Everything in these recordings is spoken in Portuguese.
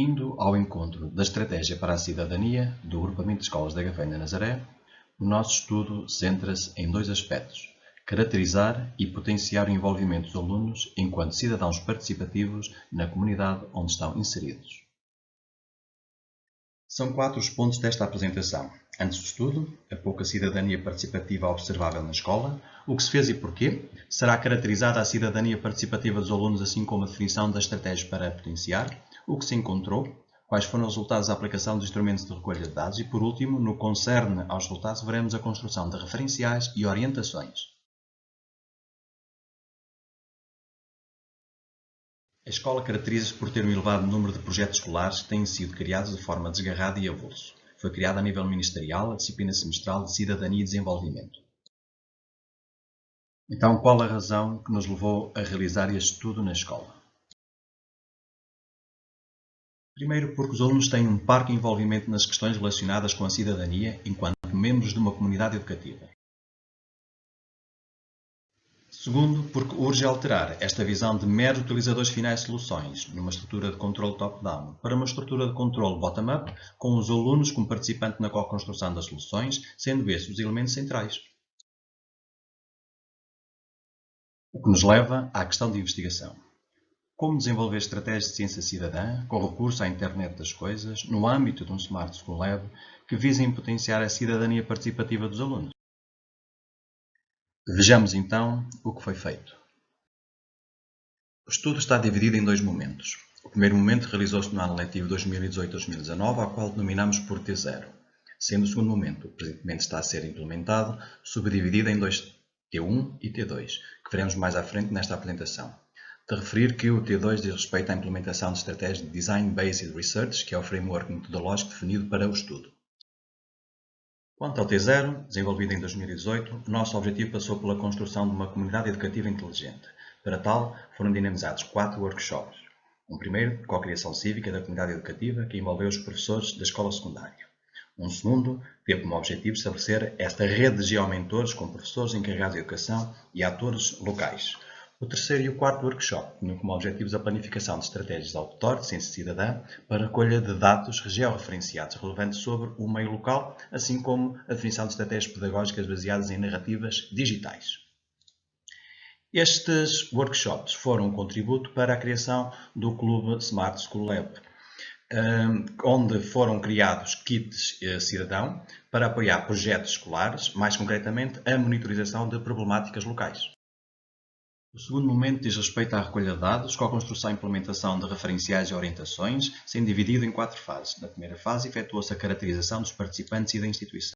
Indo ao encontro da Estratégia para a Cidadania do Agrupamento de Escolas da Gafanha da Nazaré, o nosso estudo centra-se em dois aspectos: caracterizar e potenciar o envolvimento dos alunos enquanto cidadãos participativos na comunidade onde estão inseridos. São 4 os pontos desta apresentação. Antes do estudo, a pouca cidadania participativa observável na escola, o que se fez e porquê, será caracterizada a cidadania participativa dos alunos, assim como a definição das estratégias para a potenciar, o que se encontrou, quais foram os resultados da aplicação dos instrumentos de recolha de dados e, por último, no que concerne aos resultados, veremos a construção de referenciais e orientações. A escola caracteriza-se por ter um elevado número de projetos escolares que têm sido criados de forma desgarrada e avulso. Foi criada a nível ministerial a disciplina semestral de Cidadania e Desenvolvimento. Então, qual a razão que nos levou a realizar este estudo na escola? Primeiro, porque os alunos têm um parco envolvimento nas questões relacionadas com a cidadania enquanto membros de uma comunidade educativa. Segundo, porque urge alterar esta visão de meros utilizadores finais de soluções, numa estrutura de controle top-down, para uma estrutura de controle bottom-up, com os alunos como participantes na co-construção das soluções, sendo esses os elementos centrais. O que nos leva à questão de investigação. Como desenvolver estratégias de ciência cidadã, com recurso à internet das coisas, no âmbito de um Smart School Lab, que visem potenciar a cidadania participativa dos alunos? Vejamos então o que foi feito. O estudo está dividido em dois momentos. O primeiro momento realizou-se no ano letivo 2018-2019, ao qual denominamos por T0, sendo o segundo momento, que presentemente está a ser implementado, subdividido em dois T1 e T2, que veremos mais à frente nesta apresentação. De referir que o T2 diz respeito à implementação de estratégias de Design-Based Research, que é o framework metodológico definido para o estudo. Quanto ao T0, desenvolvido em 2018, o nosso objetivo passou pela construção de uma comunidade educativa inteligente. Para tal, foram dinamizados 4 workshops. Um primeiro, de co-criação cívica da comunidade educativa, que envolveu os professores da escola secundária. Um segundo, teve como objetivo estabelecer esta rede de geomentores com professores encarregados de educação e atores locais. O terceiro e o quarto workshop tinham como objetivos a planificação de estratégias de outdoor de ciência cidadã para a recolha de dados georreferenciados relevantes sobre o meio local, assim como a definição de estratégias pedagógicas baseadas em narrativas digitais. Estes workshops foram um contributo para a criação do Clube Smart School Lab, onde foram criados kits cidadão para apoiar projetos escolares, mais concretamente a monitorização de problemáticas locais. O segundo momento diz respeito à recolha de dados, com a construção e implementação de referenciais e orientações, sendo dividido em 4 fases. Na primeira fase, efetuou-se a caracterização dos participantes e da instituição.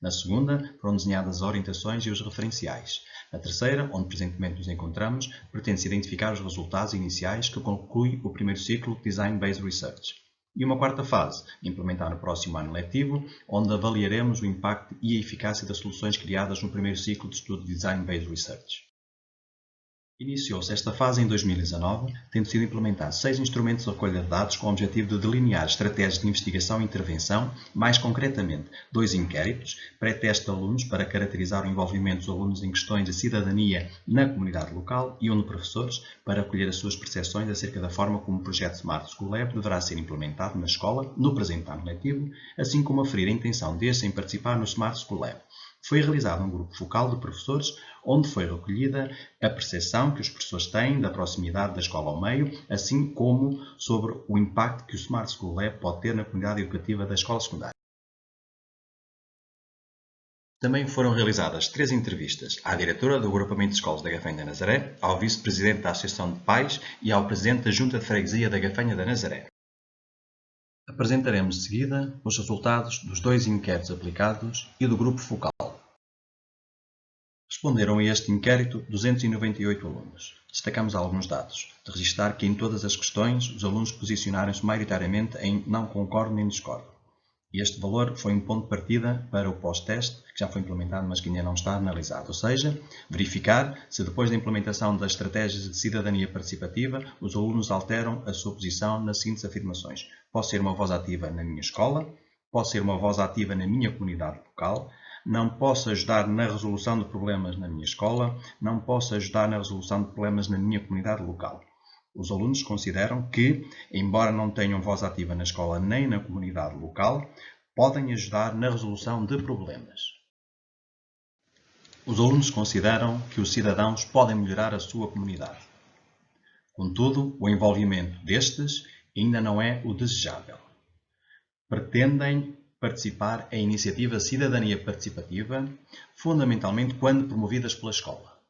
Na segunda, foram desenhadas as orientações e os referenciais. Na terceira, onde presentemente nos encontramos, pretende-se identificar os resultados iniciais que conclui o primeiro ciclo de Design-Based Research. E uma quarta fase, implementar no próximo ano letivo, onde avaliaremos o impacto e a eficácia das soluções criadas no primeiro ciclo de estudo de Design-Based Research. Iniciou-se esta fase em 2019, tendo sido implementados 6 instrumentos de recolha de dados com o objetivo de delinear estratégias de investigação e intervenção, mais concretamente 2 inquéritos, pré-teste de alunos para caracterizar o envolvimento dos alunos em questões de cidadania na comunidade local e um de professores para recolher as suas percepções acerca da forma como o projeto Smart School Lab deverá ser implementado na escola no presente ano letivo, assim como aferir a intenção destes em participar no Smart School Lab. Foi realizado um grupo focal de professores, onde foi recolhida a percepção que os professores têm da proximidade da escola ao meio, assim como sobre o impacto que o Smart School Lab pode ter na comunidade educativa da escola secundária. Também foram realizadas 3 entrevistas à diretora do Agrupamento de Escolas da Gafanha da Nazaré, ao vice-presidente da Associação de Pais e ao presidente da Junta de Freguesia da Gafanha da Nazaré. Apresentaremos de seguida os resultados dos 2 inquéritos aplicados e do grupo focal. Responderam a este inquérito 298 alunos. Destacamos alguns dados. De registrar que em todas as questões os alunos posicionaram-se maioritariamente em não concordo nem discordo. Este valor foi um ponto de partida para o pós-teste, que já foi implementado, mas que ainda não está analisado. Ou seja, verificar se depois da implementação das estratégias de cidadania participativa, os alunos alteram a sua posição nas seguintes afirmações. Posso ser uma voz ativa na minha escola, posso ser uma voz ativa na minha comunidade local, não posso ajudar na resolução de problemas na minha escola, não posso ajudar na resolução de problemas na minha comunidade local. Os alunos consideram que, embora não tenham voz ativa na escola nem na comunidade local, podem ajudar na resolução de problemas. Os alunos consideram que os cidadãos podem melhorar a sua comunidade. Contudo, o envolvimento destes ainda não é o desejável. Pretendem participar em iniciativas de cidadania participativa, fundamentalmente quando promovidas pela escola.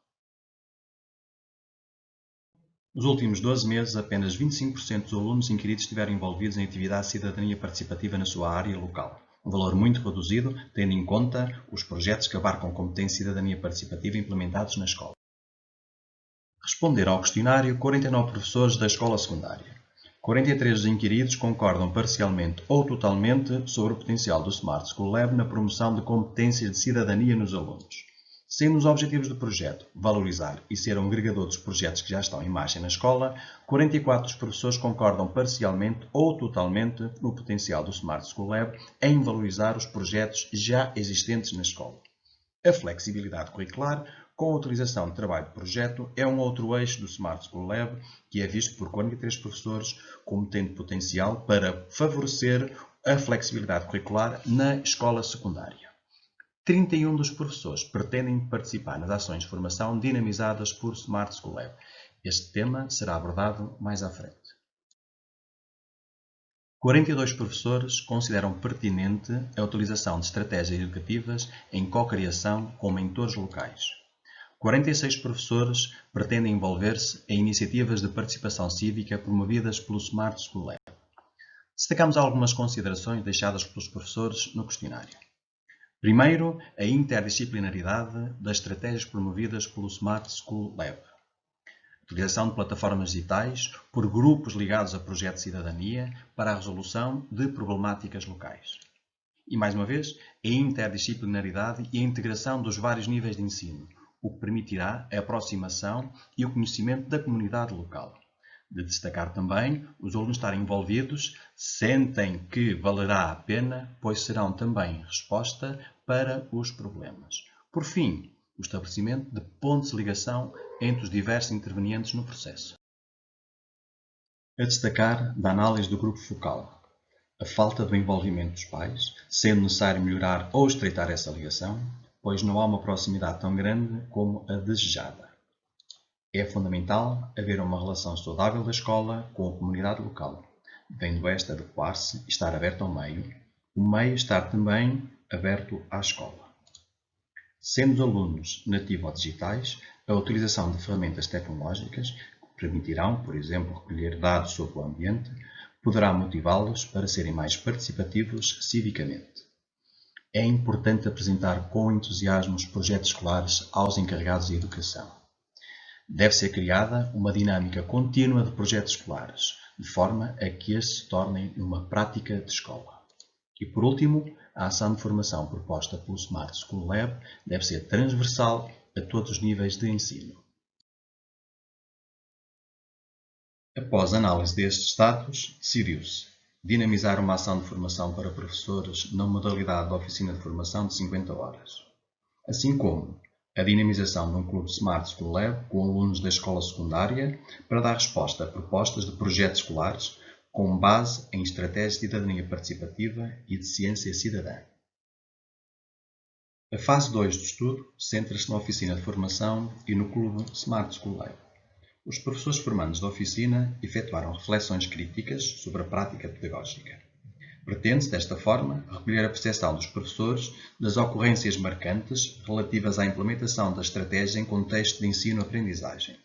Nos últimos 12 meses, apenas 25% dos alunos inquiridos estiveram envolvidos em atividade de cidadania participativa na sua área local. Um valor muito reduzido, tendo em conta os projetos que abarcam competência de cidadania participativa implementados na escola. Responderam ao questionário 49 professores da escola secundária. 43 dos inquiridos concordam parcialmente ou totalmente sobre o potencial do Smart School Lab na promoção de competências de cidadania nos alunos. Sendo os objetivos do projeto valorizar e ser um agregador dos projetos que já estão em marcha na escola, 44 dos professores concordam parcialmente ou totalmente no potencial do Smart School Lab em valorizar os projetos já existentes na escola. A flexibilidade curricular, com a utilização de trabalho de projeto, é um outro eixo do Smart School Lab, que é visto por 43 professores como tendo potencial para favorecer a flexibilidade curricular na escola secundária. 31 dos professores pretendem participar nas ações de formação dinamizadas por Smart School Lab. Este tema será abordado mais à frente. 42 professores consideram pertinente a utilização de estratégias educativas em co-criação com mentores locais. 46 professores pretendem envolver-se em iniciativas de participação cívica promovidas pelo Smart School Lab. Destacamos algumas considerações deixadas pelos professores no questionário. Primeiro, a interdisciplinaridade das estratégias promovidas pelo Smart School Lab. Utilização de plataformas digitais por grupos ligados a projetos de cidadania para a resolução de problemáticas locais. E, mais uma vez, a interdisciplinaridade e a integração dos vários níveis de ensino, o que permitirá a aproximação e o conhecimento da comunidade local. De destacar também os alunos estarem envolvidos, sentem que valerá a pena, pois serão também resposta para os problemas. Por fim, o estabelecimento de pontos de ligação entre os diversos intervenientes no processo. A destacar da análise do grupo focal, a falta do envolvimento dos pais, sendo necessário melhorar ou estreitar essa ligação, pois não há uma proximidade tão grande como a desejada. É fundamental haver uma relação saudável da escola com a comunidade local, devendo esta adequar-se e estar aberta ao meio, o meio estar também aberto à escola. Sendo os alunos nativos ou digitais, a utilização de ferramentas tecnológicas que permitirão, por exemplo, recolher dados sobre o ambiente, poderá motivá-los para serem mais participativos civicamente. É importante apresentar com entusiasmo os projetos escolares aos encarregados de educação. Deve ser criada uma dinâmica contínua de projetos escolares, de forma a que estes se tornem uma prática de escola. E por último, a ação de formação proposta pelo Smart School Lab deve ser transversal a todos os níveis de ensino. Após a análise destes dados, decidiu-se dinamizar uma ação de formação para professores na modalidade de oficina de formação de 50 horas, assim como a dinamização de um clube Smart School Lab com alunos da escola secundária para dar resposta a propostas de projetos escolares com base em estratégias de cidadania participativa e de ciência cidadã. A fase 2 do estudo centra-se na oficina de formação e no clube Smart School Lab. Os professores formandos da oficina efetuaram reflexões críticas sobre a prática pedagógica. Pretende-se, desta forma, recolher a percepção dos professores das ocorrências marcantes relativas à implementação da estratégia em contexto de ensino-aprendizagem.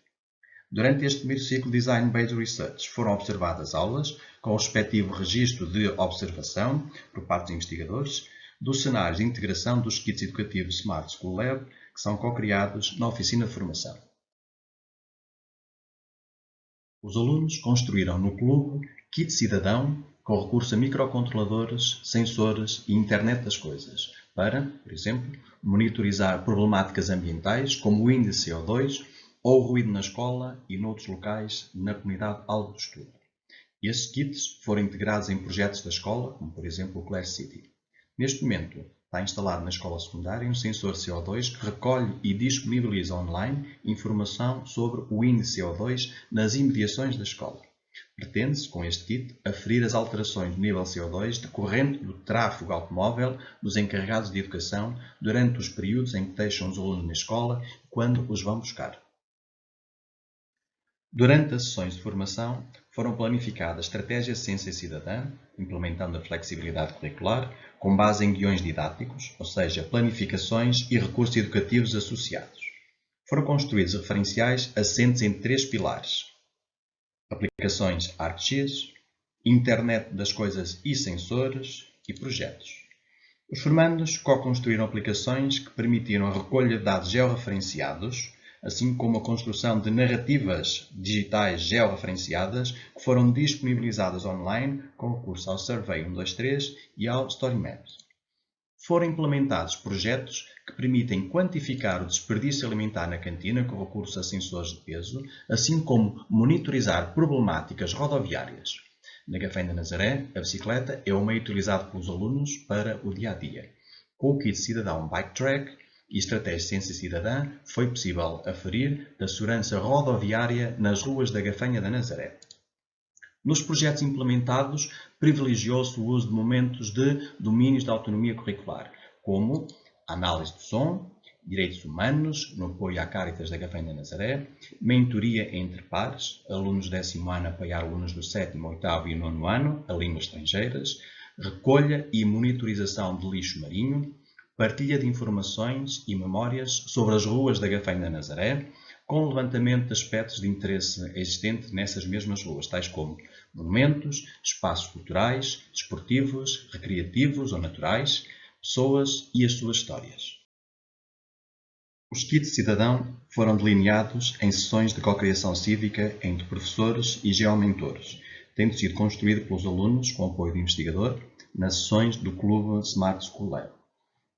Durante este primeiro ciclo de Design Based Research foram observadas aulas com o respectivo registro de observação por parte dos investigadores dos cenários de integração dos kits educativos Smart School Lab que são co-criados na oficina de formação. Os alunos construíram no clube kit cidadão com recurso a microcontroladores, sensores e internet das coisas, para, por exemplo, monitorizar problemáticas ambientais como o índice CO2 ou o ruído na escola e noutros locais na comunidade-alvo do estudo. Estes kits foram integrados em projetos da escola, como por exemplo o Clare City. Neste momento, está instalado na escola secundária um sensor CO2 que recolhe e disponibiliza online informação sobre o índice CO2 nas imediações da escola. Pretende-se, com este kit, aferir as alterações do nível CO2 decorrente do tráfego automóvel dos encarregados de educação durante os períodos em que deixam os alunos na escola e quando os vão buscar. Durante as sessões de formação, foram planificadas estratégias de ciência cidadã, implementando a flexibilidade curricular, com base em guiões didáticos, ou seja, planificações e recursos educativos associados. Foram construídos referenciais assentes em 3 pilares: aplicações ArcGIS, Internet das coisas e sensores e projetos. Os formandos co-construíram aplicações que permitiram a recolha de dados georreferenciados, assim como a construção de narrativas digitais georreferenciadas que foram disponibilizadas online com recurso ao Survey 123 e ao StoryMaps. Foram implementados projetos que permitem quantificar o desperdício alimentar na cantina com recurso a sensores de peso, assim como monitorizar problemáticas rodoviárias. Na Gafém da Nazaré, a bicicleta é o meio utilizado pelos alunos para o dia-a-dia. Com o kit cidadão Bike Track e estratégia de ciência cidadã, foi possível aferir da segurança rodoviária nas ruas da Gafenha da Nazaré. Nos projetos implementados, privilegiou-se o uso de momentos de domínios da autonomia curricular, como a análise do som, direitos humanos, no apoio à Cáritas da Gafém da Nazaré, mentoria entre pares, alunos do 10º ano a apoiar alunos do 7º, 8º e 9º ano a línguas estrangeiras, recolha e monitorização de lixo marinho, partilha de informações e memórias sobre as ruas da Gafém da Nazaré, com levantamento de aspectos de interesse existente nessas mesmas ruas, tais como monumentos, espaços culturais, desportivos, recreativos ou naturais, pessoas e as suas histórias. Os kits cidadão foram delineados em sessões de cocriação cívica entre professores e geomentores, tendo sido construído pelos alunos com apoio do investigador nas sessões do Clube Smart School Lab.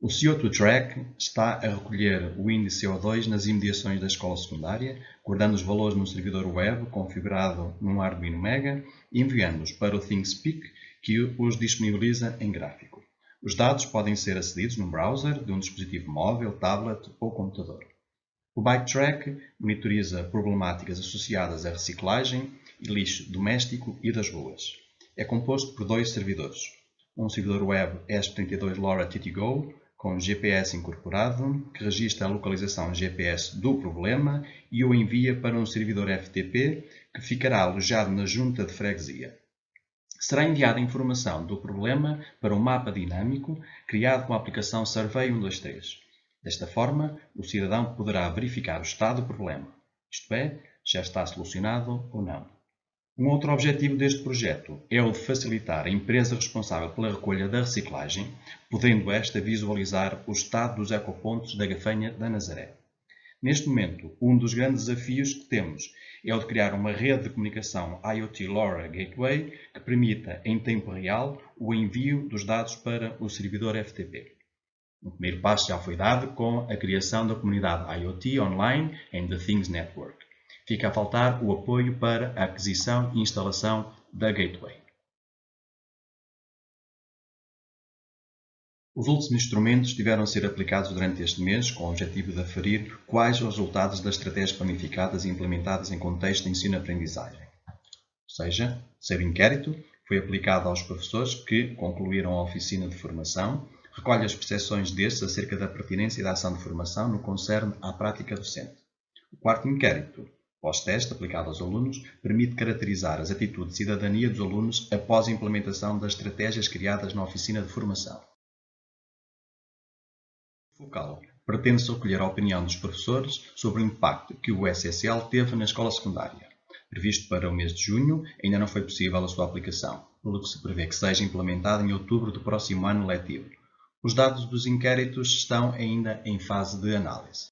O CO2 Track está a recolher o índice CO2 nas imediações da escola secundária, guardando os valores no servidor web configurado num Arduino Mega e enviando-os para o ThinkSpeak, que os disponibiliza em gráfico. Os dados podem ser acedidos num browser de um dispositivo móvel, tablet ou computador. O Bike Track monitoriza problemáticas associadas à reciclagem e lixo doméstico e das ruas. É composto por 2 servidores. Um servidor web ESP32 LoRa TTGo, com GPS incorporado, que registra a localização GPS do problema e o envia para um servidor FTP, que ficará alojado na junta de freguesia. Será enviada a informação do problema para um mapa dinâmico criado com a aplicação Survey 123. Desta forma, o cidadão poderá verificar o estado do problema, isto é, já está solucionado ou não. Um outro objetivo deste projeto é o de facilitar a empresa responsável pela recolha da reciclagem, podendo esta visualizar o estado dos ecopontos da Gafenha da Nazaré. Neste momento, um dos grandes desafios que temos é o de criar uma rede de comunicação IoT LoRa Gateway que permita, em tempo real, o envio dos dados para o servidor FTP. O primeiro passo já foi dado com a criação da comunidade IoT online em The Things Network. Fica a faltar o apoio para a aquisição e instalação da Gateway. Os últimos instrumentos tiveram a ser aplicados durante este mês com o objetivo de aferir quais os resultados das estratégias planificadas e implementadas em contexto de ensino-aprendizagem. Ou seja, o terceiro inquérito foi aplicado aos professores que concluíram a oficina de formação, recolhe as percepções destes acerca da pertinência da ação de formação no que concerne à prática docente. O quarto inquérito, pós-teste aplicado aos alunos, permite caracterizar as atitudes de cidadania dos alunos após a implementação das estratégias criadas na oficina de formação. O focal pretende-se recolher a opinião dos professores sobre o impacto que o SSL teve na escola secundária. Previsto para o mês de junho, ainda não foi possível a sua aplicação, pelo que se prevê que seja implementada em outubro do próximo ano letivo. Os dados dos inquéritos estão ainda em fase de análise.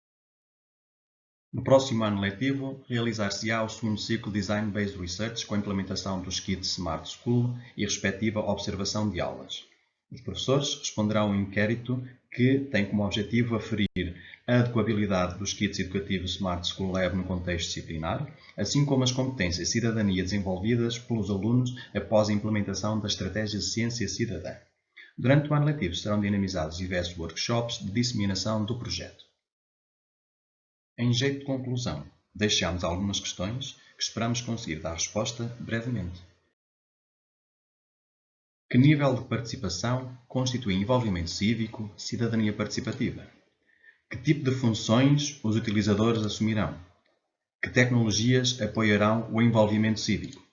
No próximo ano letivo, realizar-se-á o segundo ciclo Design Based Research com a implementação dos kits Smart School e respectiva observação de aulas. Os professores responderão a um inquérito que tem como objetivo aferir a adequabilidade dos kits educativos Smart School Lab no contexto disciplinar, assim como as competências de cidadania desenvolvidas pelos alunos após a implementação da estratégia de ciência cidadã. Durante o ano letivo serão dinamizados diversos workshops de disseminação do projeto. Em jeito de conclusão, deixamos algumas questões que esperamos conseguir dar resposta brevemente. Que nível de participação constitui envolvimento cívico, cidadania participativa? Que tipo de funções os utilizadores assumirão? Que tecnologias apoiarão o envolvimento cívico?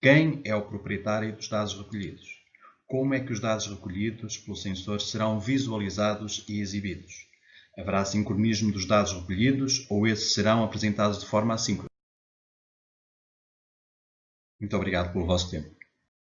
Quem é o proprietário dos dados recolhidos? Como é que os dados recolhidos pelo sensor serão visualizados e exibidos? Haverá sincronismo dos dados recolhidos ou esses serão apresentados de forma assíncrona? Muito obrigado pelo vosso tempo.